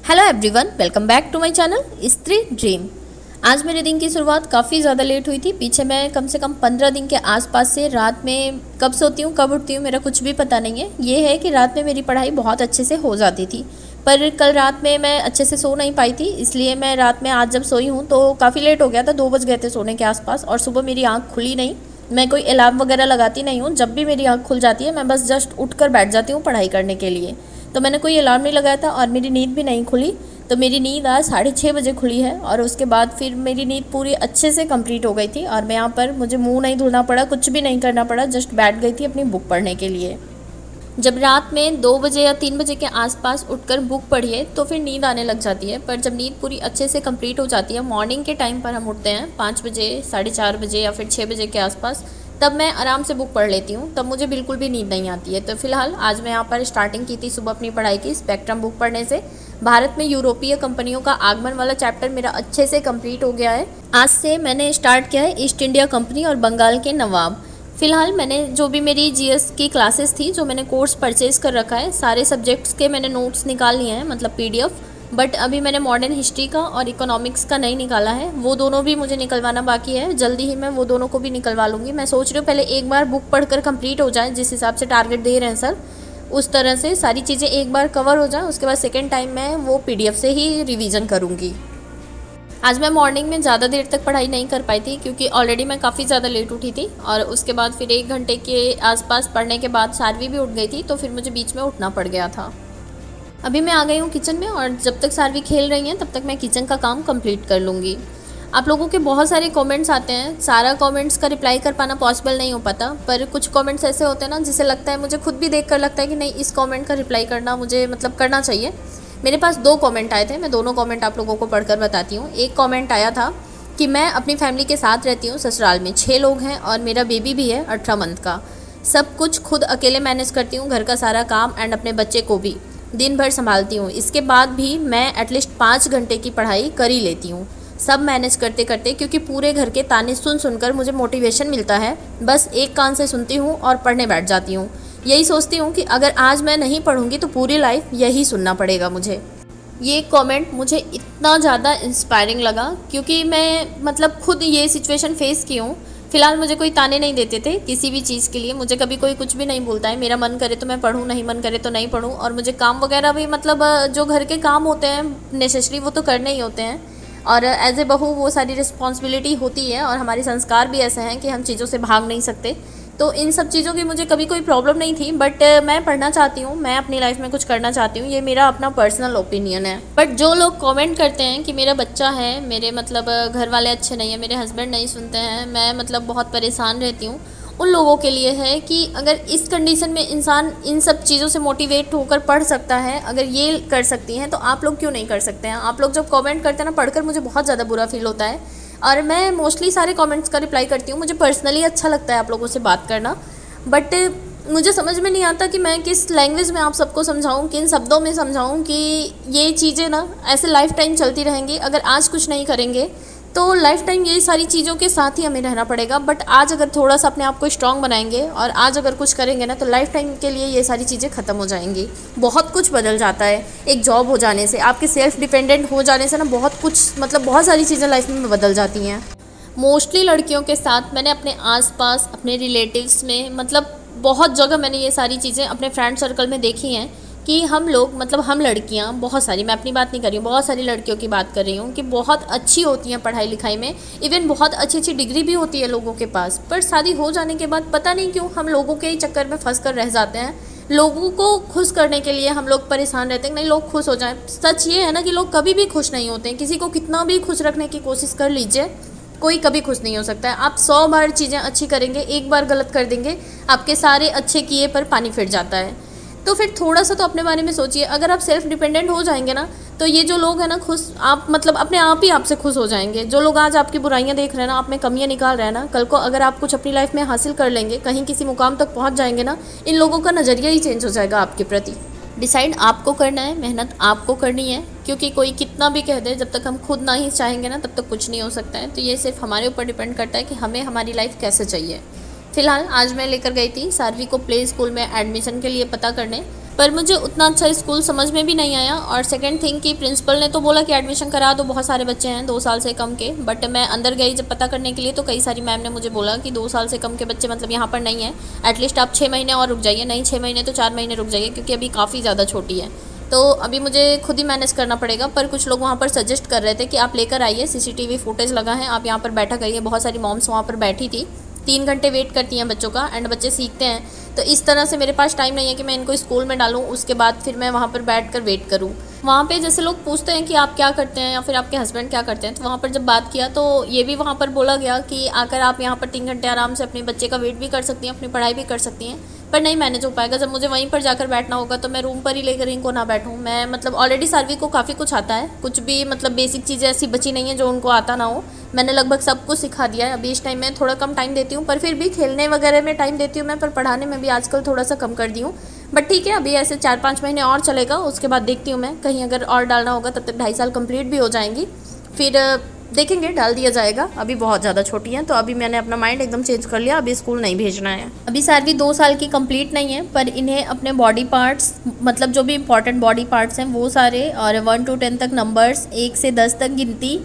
Hello everyone, welcome back to my channel Stree dream. आज मेरे दिन की शुरुआत काफ़ी ज़्यादा लेट हुई थी। पीछे मैं कम से कम 15 दिन के आसपास से रात में कब सोती हूँ कब उठती हूँ मेरा कुछ भी पता नहीं है। ये है कि रात में मेरी पढ़ाई बहुत अच्छे से हो जाती थी, पर कल रात में मैं अच्छे से सो नहीं पाई थी, इसलिए मैं रात में आज जब सोई हूँ तो काफ़ी लेट हो गया था। 2 बज गए थे सोने के आसपास और सुबह मेरी आँख खुली नहीं। मैं कोई अलार्म वगैरह लगाती नहीं हूँ, जब भी मेरी आँख खुल जाती है मैं बस जस्ट उठ कर बैठ जाती हूँ पढ़ाई करने के लिए। तो मैंने कोई अलार्म नहीं लगाया था और मेरी नींद भी नहीं खुली। तो मेरी नींद आज 6:30 बजे खुली है और उसके बाद फिर मेरी नींद पूरी अच्छे से कंप्लीट हो गई थी और मैं यहाँ पर मुझे मुंह नहीं धुलना पड़ा, कुछ भी नहीं करना पड़ा, जस्ट बैठ गई थी अपनी बुक पढ़ने के लिए। जब रात में 2 बजे या 3 बजे के आसपास उठकर बुक पढ़िए तो फिर नींद आने लग जाती है, पर जब नींद पूरी अच्छे से कंप्लीट हो जाती है, मॉर्निंग के टाइम पर हम उठते हैं 5 बजे, 4:30 बजे या फिर 6 बजे के आसपास, तब मैं आराम से बुक पढ़ लेती हूँ, तब मुझे बिल्कुल भी नींद नहीं आती है। तो फिलहाल आज मैं यहाँ पर स्टार्टिंग की थी सुबह अपनी पढ़ाई की स्पेक्ट्रम बुक पढ़ने से। भारत में यूरोपीय कंपनियों का आगमन वाला चैप्टर मेरा अच्छे से कंप्लीट हो गया है। आज से मैंने स्टार्ट किया है ईस्ट इंडिया कंपनी और बंगाल के नवाब। फिलहाल मैंने जो भी मेरी जीएस की क्लासेस थी, जो मैंने कोर्स परचेज़ कर रखा है, सारे सब्जेक्ट्स के मैंने नोट्स निकाल लिए हैं, मतलब पीडीएफ। बट अभी मैंने मॉडर्न हिस्ट्री का और इकोनॉमिक्स का नहीं निकाला है, वो दोनों भी मुझे निकलवाना बाकी है। जल्दी ही मैं वो दोनों को भी निकलवा लूँगी। मैं सोच रही हूँ पहले एक बार बुक पढ़कर कंप्लीट हो जाए, जिस हिसाब से टारगेट दे रहे हैं सर, उस तरह से सारी चीज़ें एक बार कवर हो जाए, उसके बाद सेकेंड टाइम मैं वो पीडीएफ से ही रिवीजन करूँगी। आज मैं मॉर्निंग में ज़्यादा देर तक पढ़ाई नहीं कर पाई थी क्योंकि ऑलरेडी मैं काफ़ी ज़्यादा लेट उठी थी और उसके बाद फिर 1 घंटे के आसपास पढ़ने के बाद सारवी भी उठ गई थी, तो फिर मुझे बीच में उठना पड़ गया था। अभी मैं आ गई हूँ किचन में और जब तक सारवी खेल रही हैं तब तक मैं किचन का काम कंप्लीट कर लूँगी। आप लोगों के बहुत सारे कमेंट्स आते हैं, सारा कमेंट्स का रिप्लाई कर पाना पॉसिबल नहीं हो पाता, पर कुछ कमेंट्स ऐसे होते हैं ना जिसे लगता है, मुझे खुद भी देख कर लगता है कि नहीं, इस कमेंट का रिप्लाई करना मुझे मतलब करना चाहिए। मेरे पास 2 कमेंट आए थे, मैं दोनों कमेंट आप लोगों को पढ़कर बताती हूँ। एक कमेंट आया था कि मैं अपनी फैमिली के साथ रहती हूँ, ससुराल में 6 लोग हैं और मेरा बेबी भी है 18 मंथ का। सब कुछ खुद अकेले मैनेज करती हूँ, घर का सारा काम एंड अपने बच्चे को भी दिन भर संभालती हूँ। इसके बाद भी मैं एटलीस्ट 5 घंटे की पढ़ाई कर ही लेती हूँ, सब मैनेज करते करते, क्योंकि पूरे घर के ताने सुन सुनकर मुझे मोटिवेशन मिलता है। बस एक कान से सुनती हूँ और पढ़ने बैठ जाती हूँ। यही सोचती हूँ कि अगर आज मैं नहीं पढ़ूँगी तो पूरी लाइफ यही सुनना पड़ेगा मुझे। ये कमेंट मुझे इतना ज़्यादा इंस्पायरिंग लगा क्योंकि मैं मतलब खुद ये सिचुएशन फेस की हूँ। फिलहाल मुझे कोई ताने नहीं देते थे किसी भी चीज़ के लिए, मुझे कभी कोई कुछ भी नहीं बोलता है। मेरा मन करे तो मैं पढूँ, नहीं मन करे तो नहीं पढूँ। और मुझे काम वगैरह भी मतलब जो घर के काम होते हैं नेसेसरी, वो तो करने ही होते हैं और एज ए बहू वो सारी रिस्पॉन्सिबिलिटी होती है और हमारे संस्कार भी ऐसे हैं कि हम चीज़ों से भाग नहीं सकते। तो इन सब चीज़ों की मुझे कभी कोई प्रॉब्लम नहीं थी, बट मैं पढ़ना चाहती हूँ, मैं अपनी लाइफ में कुछ करना चाहती हूँ, ये मेरा अपना पर्सनल ओपिनियन है। बट जो लोग कमेंट करते हैं कि मेरा बच्चा है, मेरे मतलब घर वाले अच्छे नहीं हैं, मेरे हस्बैंड नहीं सुनते हैं, मैं मतलब बहुत परेशान रहती हूँ, उन लोगों के लिए है कि अगर इस कंडीशन में इंसान इन सब चीज़ों से मोटिवेट होकर पढ़ सकता है, अगर ये कर सकती हैं, तो आप लोग क्यों नहीं कर सकते हैं। आप लोग जब कमेंट करते हैं ना, पढ़कर मुझे बहुत ज़्यादा बुरा फील होता है और मैं मोस्टली सारे कमेंट्स का रिप्लाई करती हूँ। मुझे पर्सनली अच्छा लगता है आप लोगों से बात करना, बट मुझे समझ में नहीं आता कि मैं किस लैंग्वेज में आप सबको समझाऊँ, किन शब्दों में समझाऊँ कि ये चीज़ें ना ऐसे लाइफ टाइम चलती रहेंगी। अगर आज कुछ नहीं करेंगे तो लाइफ टाइम ये सारी चीज़ों के साथ ही हमें रहना पड़ेगा, बट आज अगर थोड़ा सा अपने आप को स्ट्रॉन्ग बनाएंगे और आज अगर कुछ करेंगे ना, तो लाइफ टाइम के लिए ये सारी चीज़ें ख़त्म हो जाएंगी। बहुत कुछ बदल जाता है एक जॉब हो जाने से, आपके सेल्फ डिपेंडेंट हो जाने से ना, बहुत कुछ मतलब बहुत सारी चीज़ें लाइफ में बदल जाती हैं। मोस्टली लड़कियों के साथ मैंने अपने आसपास, अपने रिलेटिव्स में, मतलब बहुत जगह मैंने ये सारी चीज़ें अपने फ्रेंड सर्कल में देखी हैं कि हम लोग मतलब हम लड़कियां बहुत सारी, मैं अपनी बात नहीं कर रही हूँ, बहुत सारी लड़कियों की बात कर रही हूँ कि बहुत अच्छी होती हैं पढ़ाई लिखाई में, इवन बहुत अच्छी अच्छी डिग्री भी होती है लोगों के पास, पर शादी हो जाने के बाद पता नहीं क्यों हम लोगों के ही चक्कर में फंस कर रह जाते हैं। लोगों को खुश करने के लिए हम लोग परेशान रहते हैं, नहीं लोग खुश हो जाएं। सच ये है ना कि लोग कभी भी खुश नहीं होते हैं, किसी को कितना भी खुश रखने की कोशिश कर लीजिए, कोई कभी खुश नहीं हो सकता है। आप 100 बार चीज़ें अच्छी करेंगे, एक बार गलत कर देंगे, आपके सारे अच्छे किए पर पानी फिर जाता है। तो फिर थोड़ा सा तो अपने बारे में सोचिए। अगर आप सेल्फ डिपेंडेंट हो जाएंगे ना, तो ये जो लोग हैं ना खुश, आप मतलब अपने आप ही आपसे खुश हो जाएंगे। जो लोग आज आपकी बुराइयां देख रहे हैं ना, आप में कमियां निकाल रहे हैं ना, कल को अगर आप कुछ अपनी लाइफ में हासिल कर लेंगे, कहीं किसी मुकाम तक पहुंच जाएंगे ना, इन लोगों का नज़रिया ही चेंज हो जाएगा आपके प्रति। डिसाइड आपको करना है, मेहनत आपको करनी है, क्योंकि कोई कितना भी कह दे, जब तक हम खुद ना ही चाहेंगे ना, तब तक कुछ नहीं हो सकता है। तो ये सिर्फ हमारे ऊपर डिपेंड करता है कि हमें हमारी लाइफ कैसे चाहिए। फ़िलहाल आज मैं लेकर गई थी सारवी को प्ले स्कूल में एडमिशन के लिए पता करने। पर मुझे उतना अच्छा स्कूल समझ में भी नहीं आया। और सेकंड थिंग कि प्रिंसिपल ने तो बोला कि एडमिशन करा दो, बहुत सारे बच्चे हैं 2 साल से कम के, बट मैं अंदर गई जब पता करने के लिए तो कई सारी मैम ने मुझे बोला कि 2 साल से कम के बच्चे मतलब यहाँ पर नहीं है, एटलीस्ट आप 6 महीने और रुक जाइए, नहीं 6 महीने तो 4 महीने रुक जाइए, क्योंकि अभी काफ़ी ज़्यादा छोटी है। तो अभी मुझे खुद ही मैनेज करना पड़ेगा। पर कुछ लोग वहाँ पर सजेस्ट कर रहे थे कि आप लेकर आइए, CCTV फुटेज लगा है, आप यहाँ पर बैठा करिए। बहुत सारी मॉम्स वहाँ पर बैठी थी, 3 घंटे वेट करती हैं बच्चों का, एंड बच्चे सीखते हैं। तो इस तरह से मेरे पास टाइम नहीं है कि मैं इनको स्कूल में डालूँ, उसके बाद फिर मैं वहाँ पर बैठ कर वेट करूँ। वहाँ पे जैसे लोग पूछते हैं कि आप क्या करते हैं या फिर आपके हस्बैंड क्या करते हैं, तो वहाँ पर जब बात किया तो ये भी वहाँ पर बोला गया कि आकर आप यहाँ पर 3 घंटे आराम से अपने बच्चे का वेट भी कर सकती हैं, अपनी पढ़ाई भी कर सकती हैं। पर नहीं मैनेज हो पाएगा, जब मुझे वहीं पर जाकर बैठना होगा तो मैं रूम पर ही लेकर इनको ना बैठूँ। मैं मतलब ऑलरेडी सार्वी को काफ़ी कुछ आता है, कुछ भी मतलब बेसिक चीज़ें ऐसी बची नहीं है जो उनको आता ना हो। मैंने लगभग सब कुछ सिखा दिया है। अभी इस टाइम में थोड़ा कम टाइम देती हूँ, पर फिर भी खेलने वगैरह में टाइम देती हूँ मैं, पर पढ़ाने में भी आजकल थोड़ा सा कम कर दी हूँ। बट ठीक है, अभी ऐसे 4-5 महीने और चलेगा, उसके बाद देखती हूँ मैं, कहीं अगर और डालना होगा तब तक 2.5 साल कंप्लीट भी हो जाएंगी, फिर देखेंगे डाल दिया जाएगा। अभी बहुत ज़्यादा छोटी हैं, तो अभी मैंने अपना माइंड एकदम चेंज कर लिया, अभी स्कूल नहीं भेजना है। अभी सार्वी 2 साल की कंप्लीट नहीं है, पर इन्हें अपने बॉडी पार्ट्स मतलब जो भी इंपॉर्टेंट बॉडी पार्ट्स हैं वो सारे, और 1 to 10 तक नंबर्स, 1 से 10 तक गिनती,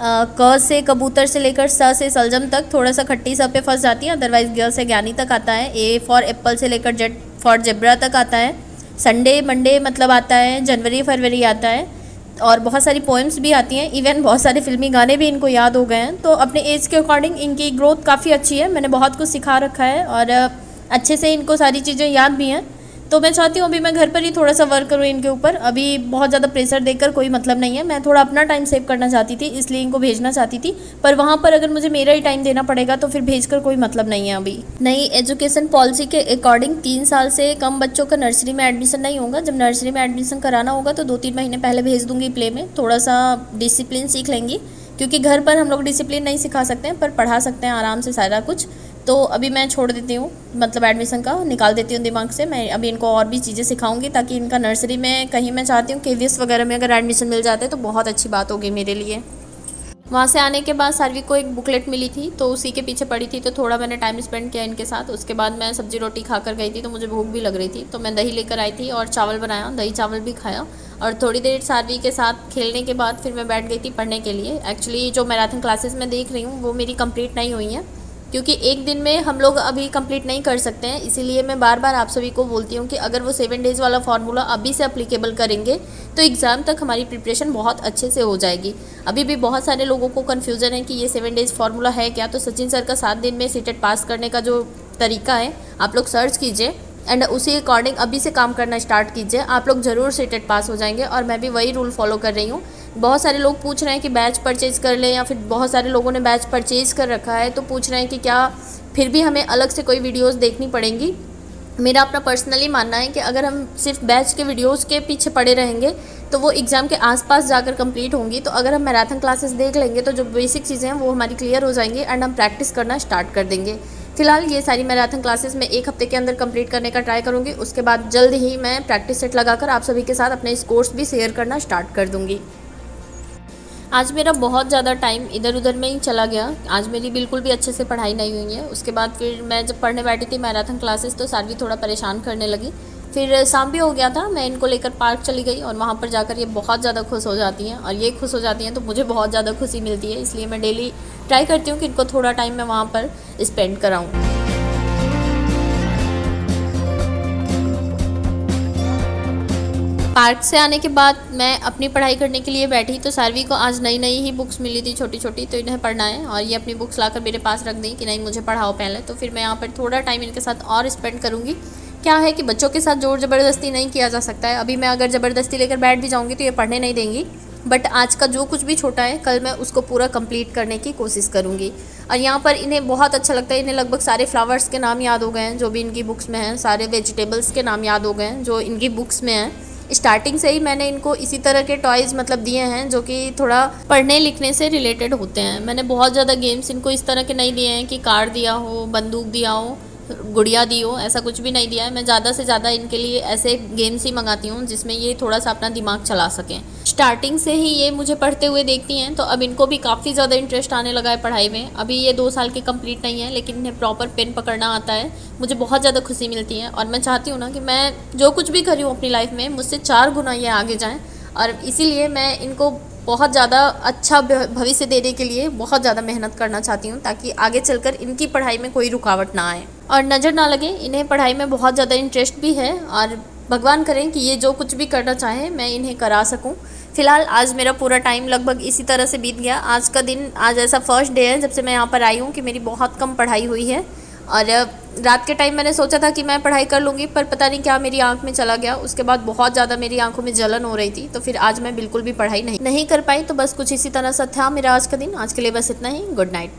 क से कबूतर से लेकर स से सलजम तक, थोड़ा सा खट्टी स पे फंस जाती है, अदरवाइज ग से ज्ञानी तक आता है, ए फॉर एप्पल से लेकर जेड फॉर जेब्रा तक आता है, संडे मंडे मतलब आता है, जनवरी फरवरी आता है, और बहुत सारी पोएम्स भी आती हैं, इवन बहुत सारे फिल्मी गाने भी इनको याद हो गए हैं। तो अपने एज के अकॉर्डिंग इनकी ग्रोथ काफ़ी अच्छी है, मैंने बहुत कुछ सिखा रखा है और अच्छे से इनको सारी चीज़ें याद भी हैं। तो मैं चाहती हूँ अभी मैं घर पर ही थोड़ा सा वर्क करूँ इनके ऊपर। अभी बहुत ज़्यादा प्रेशर देकर कोई मतलब नहीं है, मैं थोड़ा अपना टाइम सेव करना चाहती थी, इसलिए इनको भेजना चाहती थी। पर वहाँ पर अगर मुझे मेरा ही टाइम देना पड़ेगा तो फिर भेजकर कोई मतलब नहीं है। अभी नई एजुकेशन पॉलिसी के अकॉर्डिंग 3 साल से कम बच्चों का नर्सरी में एडमिशन नहीं होगा। जब नर्सरी में एडमिशन कराना होगा तो 2-3 महीने पहले भेज दूँगी प्ले में, थोड़ा सा डिसिप्लिन सीख लेंगी, क्योंकि घर पर हम लोग डिसिप्लिन नहीं सिखा सकते हैं पर पढ़ा सकते हैं आराम से सारा कुछ। तो अभी मैं छोड़ देती हूँ, मतलब एडमिशन का निकाल देती हूँ दिमाग से। मैं अभी इनको और भी चीज़ें सिखाऊंगी ताकि इनका नर्सरी में कहीं, मैं चाहती हूँ KVS वगैरह में अगर एडमिशन मिल जाते तो बहुत अच्छी बात होगी मेरे लिए। वहाँ से आने के बाद सार्वी को एक बुकलेट मिली थी तो उसी के पीछे पड़ी थी, तो थोड़ा मैंने टाइम स्पेंड किया इनके साथ। उसके बाद मैं सब्जी रोटी खाकर गई थी, तो मुझे भूख भी लग रही थी, तो मैं दही लेकर आई थी और चावल बनाया, दही चावल भी खाया। और थोड़ी देर सार्वी के साथ खेलने के बाद फिर मैं बैठ गई थी पढ़ने के लिए। एक्चुअली जो मैराथन क्लासेस मैं देख रही हूँ वो मेरी कंप्लीट नहीं हुई हैं, क्योंकि एक दिन में हम लोग अभी कंप्लीट नहीं कर सकते हैं। इसीलिए मैं बार बार आप सभी को बोलती हूँ कि अगर वो 7 डेज़ वाला फार्मूला अभी से अप्लीकेबल करेंगे तो एग्ज़ाम तक हमारी प्रिपरेशन बहुत अच्छे से हो जाएगी। अभी भी बहुत सारे लोगों को कन्फ्यूज़न है कि ये 7 डेज़ फार्मूला है क्या। तो सचिन सर का 7 दिन में सीटेट पास करने का जो तरीका है आप लोग सर्च कीजिए एंड उसी अकॉर्डिंग अभी से काम करना स्टार्ट कीजिए, आप लोग ज़रूर सीटेट पास हो जाएंगे। और मैं भी वही रूल फॉलो कर रही हूँ। बहुत सारे लोग पूछ रहे हैं कि बैच परचेज़ कर लें, या फिर बहुत सारे लोगों ने बैच परचेज़ कर रखा है तो पूछ रहे हैं कि क्या फिर भी हमें अलग से कोई वीडियोस देखनी पड़ेंगी। मेरा अपना पर्सनली मानना है कि अगर हम सिर्फ बैच के वीडियोस के पीछे पड़े रहेंगे तो वो एग्ज़ाम के आसपास जाकर कंप्लीट होंगी। तो अगर हम मैराथन क्लासेस देख लेंगे तो जो बेसिक चीज़ें हैं वो हमारी क्लियर हो जाएंगी एंड हम प्रैक्टिस करना स्टार्ट कर देंगे। फिलहाल ये सारी मैराथन क्लासेस मैं 1 हफ्ते के अंदर कंप्लीट करने का ट्राई करूँगी। उसके बाद जल्द ही मैं प्रैक्टिस सेट लगाकर आप सभी के साथ अपने स्कोर्स भी शेयर करना स्टार्ट कर दूँगी। आज मेरा बहुत ज़्यादा टाइम इधर उधर में ही चला गया। आज मेरी बिल्कुल भी अच्छे से पढ़ाई नहीं हुई है। उसके बाद फिर मैं जब पढ़ने बैठी थी मैराथन क्लासेस तो सार्वी थोड़ा परेशान करने लगी। फिर शाम भी हो गया था, मैं इनको लेकर पार्क चली गई और वहाँ पर जाकर ये बहुत ज़्यादा खुश हो जाती हैं और ये खुश हो जाती हैं तो मुझे बहुत ज़्यादा खुशी मिलती है। इसलिए मैं डेली ट्राई करती हूँ कि इनको थोड़ा टाइम मैं वहाँ पर स्पेंड कराऊँ। पार्क से आने के बाद मैं अपनी पढ़ाई करने के लिए बैठी तो सार्वी को आज नई नई ही बुक्स मिली थी छोटी छोटी, तो इन्हें पढ़ना है और ये अपनी बुक्स लाकर मेरे पास रख दी कि नहीं मुझे पढ़ाओ पहले। तो फिर मैं यहाँ पर थोड़ा टाइम इनके साथ और स्पेंड करूँगी। क्या है कि बच्चों के साथ ज़ोर ज़बरदस्ती नहीं किया जा सकता है। अभी मैं अगर ज़बरदस्ती लेकर बैठ भी जाऊँगी तो ये पढ़ने नहीं देंगी, बट आज का जो कुछ भी छोटा है कल मैं उसको पूरा कंप्लीट करने की कोशिश करूँगी। और यहाँ पर इन्हें बहुत अच्छा लगता है, इन्हें लगभग सारे फ्लावर्स के नाम याद हो गए हैं जो भी इनकी बुक्स में हैं, सारे वेजिटेबल्स के नाम याद हो गए हैं जो इनकी बुक्स में हैं। स्टार्टिंग से ही मैंने इनको इसी तरह के टॉयज़ मतलब दिए हैं जो कि थोड़ा पढ़ने लिखने से रिलेटेड होते हैं। मैंने बहुत ज़्यादा गेम्स इनको इस तरह के नहीं दिए हैं कि कार दिया हो, बंदूक दिया हो, गुड़िया दी हो, ऐसा कुछ भी नहीं दिया है। मैं ज़्यादा से ज़्यादा इनके लिए ऐसे गेम्स ही मंगाती हूँ जिसमें ये थोड़ा सा अपना दिमाग चला सकें। स्टार्टिंग से ही ये मुझे पढ़ते हुए देखती हैं, तो अब इनको भी काफ़ी ज़्यादा इंटरेस्ट आने लगा है पढ़ाई में। अभी ये 2 साल के कंप्लीट नहीं है, लेकिन इन्हें प्रॉपर पेन पकड़ना आता है। मुझे बहुत ज़्यादा खुशी मिलती है और मैं चाहती हूँ ना कि मैं जो कुछ भी करी हूँ अपनी लाइफ में, मुझसे 4 गुना ये आगे जाएँ। और इसीलिए मैं इनको बहुत ज़्यादा अच्छा भविष्य देने के लिए बहुत ज़्यादा मेहनत करना चाहती हूँ, ताकि आगे चलकर इनकी पढ़ाई में कोई रुकावट ना आए और नज़र ना लगे। इन्हें पढ़ाई में बहुत ज़्यादा इंटरेस्ट भी है और भगवान करें कि ये जो कुछ भी करना चाहें मैं इन्हें करा सकूं। फ़िलहाल आज मेरा पूरा टाइम लगभग इसी तरह से बीत गया। आज का दिन, आज ऐसा फर्स्ट डे है जब से मैं यहाँ पर आई हूँ कि मेरी बहुत कम पढ़ाई हुई है। और रात के टाइम मैंने सोचा था कि मैं पढ़ाई कर लूँगी, पर पता नहीं क्या मेरी आंख में चला गया। उसके बाद बहुत ज़्यादा मेरी आंखों में जलन हो रही थी, तो फिर आज मैं बिल्कुल भी पढ़ाई नहीं कर पाई। तो बस कुछ इसी तरह से था मेरा आज का दिन। आज के लिए बस इतना ही। Good night.